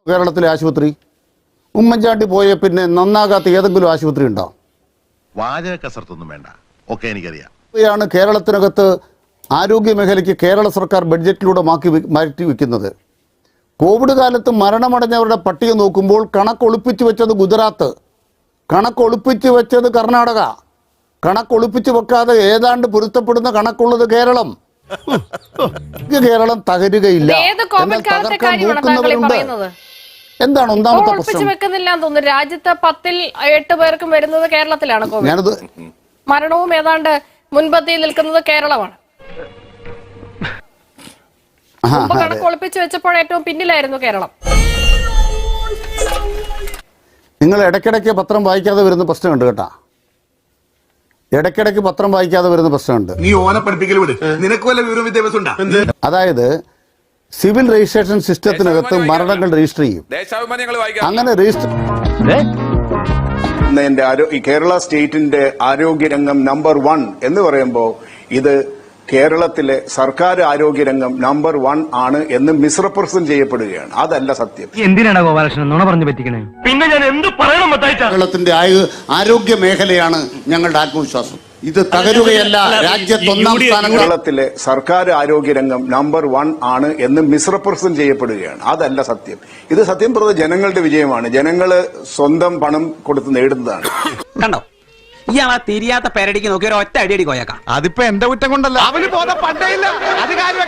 കേരളത്തിലെ ആശുപത്രി ഉമ്മൻചാണ്ടി പോയ പിന്നെ നന്നാകാത്ത ഏതെങ്കിലും ആശുപത്രി ഉണ്ടോ? വാചക കസർത്തൊന്നും വേണ്ട, ഒക്കെ എനിക്കറിയാം. ാണ് കേരളത്തിനകത്ത് ആരോഗ്യ മേഖലയ്ക്ക് കേരള സർക്കാർ ബഡ്ജറ്റിലൂടെ മാറ്റി വെക്കുന്നത്. കോവിഡ് കാലത്ത് മരണമടഞ്ഞവരുടെ പട്ടിക നോക്കുമ്പോൾ കണക്കൊളിപ്പിച്ചു വെച്ചത് ഗുജറാത്ത്, കണക്കൊളിപ്പിച്ചു വെച്ചത് കർണാടക, കണക്കൊളിപ്പിച്ചു വെക്കാതെ ഏതാണ്ട് പൊരുത്തപ്പെടുന്ന കണക്കുള്ളത് കേരളം. കേരളം തകരുകയില്ല. എന്താണ് ഒന്നാമത്തെ പ്രശ്നം? രാജ്യത്ത് 10ൽ 8 പേർക്കും വരുന്നത് കേരളത്തിലാണ് കോവിഡ്. മരണവും ഏതാണ്ട് മുൻപന്തിയിൽ നിൽക്കുന്നത് കേരളമാണ്. കണക്ക് ഒളിപ്പിച്ചു വെച്ചപ്പോൾ ഏറ്റവും പിന്നിലായിരുന്നു കേരളം. നിങ്ങൾ ഇടയ്ക്കിടയ്ക്ക് പത്രം വായിക്കാതെ വരുന്ന പ്രശ്നമുണ്ട് കേട്ടാ. ഇടയ്ക്കിടയ്ക്ക് പത്രം വായിക്കാതെ വരുന്ന പ്രശ്നമുണ്ട്. അതായത് സിവിൽ രജിസ്ട്രേഷൻ സിസ്റ്റത്തിനകത്ത് മരണങ്ങൾ രജിസ്റ്റർ ചെയ്യും. അങ്ങനെ രജിസ്റ്റർ കേരള സ്റ്റേറ്റിന്റെ ആരോഗ്യരംഗം നമ്പർ 1 എന്ന് പറയുമ്പോൾ ഇത് കേരളത്തിലെ സർക്കാർ ആരോഗ്യരംഗം നമ്പർ 1 ആണ് എന്ന് മിസ്റെപ്രസെന്റ് ചെയ്യപ്പെടുകയാണ്. അതല്ല സത്യം. എന്തിനാണ് ഗോപാലകൃഷ്ണൻ നുണ പറഞ്ഞു പറ്റിക്കണേ? പിന്നെ ഞാൻ എന്ത് പറയണം? കേരളത്തിന്റെ ആരോഗ്യ മേഖലയാണ് ഞങ്ങളുടെ ആത്മവിശ്വാസം. ഇത് തകരുകയല്ല. രാജ്യത്ത് ഒന്നാം സ്ഥാനം. കേരളത്തിലെ സർക്കാർ ആരോഗ്യരംഗം നമ്പർ 1 ആണ് എന്ന് മിസ്റെപ്രസെന്റ് ചെയ്യപ്പെടുകയാണ്. അതല്ല സത്യം. ഇത് സത്യം പറഞ്ഞ ജനങ്ങളുടെ വിജയമാണ്. ജനങ്ങള് സ്വന്തം പണം കൊടുത്ത് നേടുന്നതാണ്. കണ്ടോ, ഇയാളാ തിരിയാത്ത പേരടിക്ക് നോക്കി ഒരു ഒറ്റ അടിയടി കോയക്കാം. അതിപ്പോ എന്റെ കുറ്റം കൊണ്ടല്ല. അവന് ബോധം പണ്ടേ ഇല്ല. അത് കാര്യം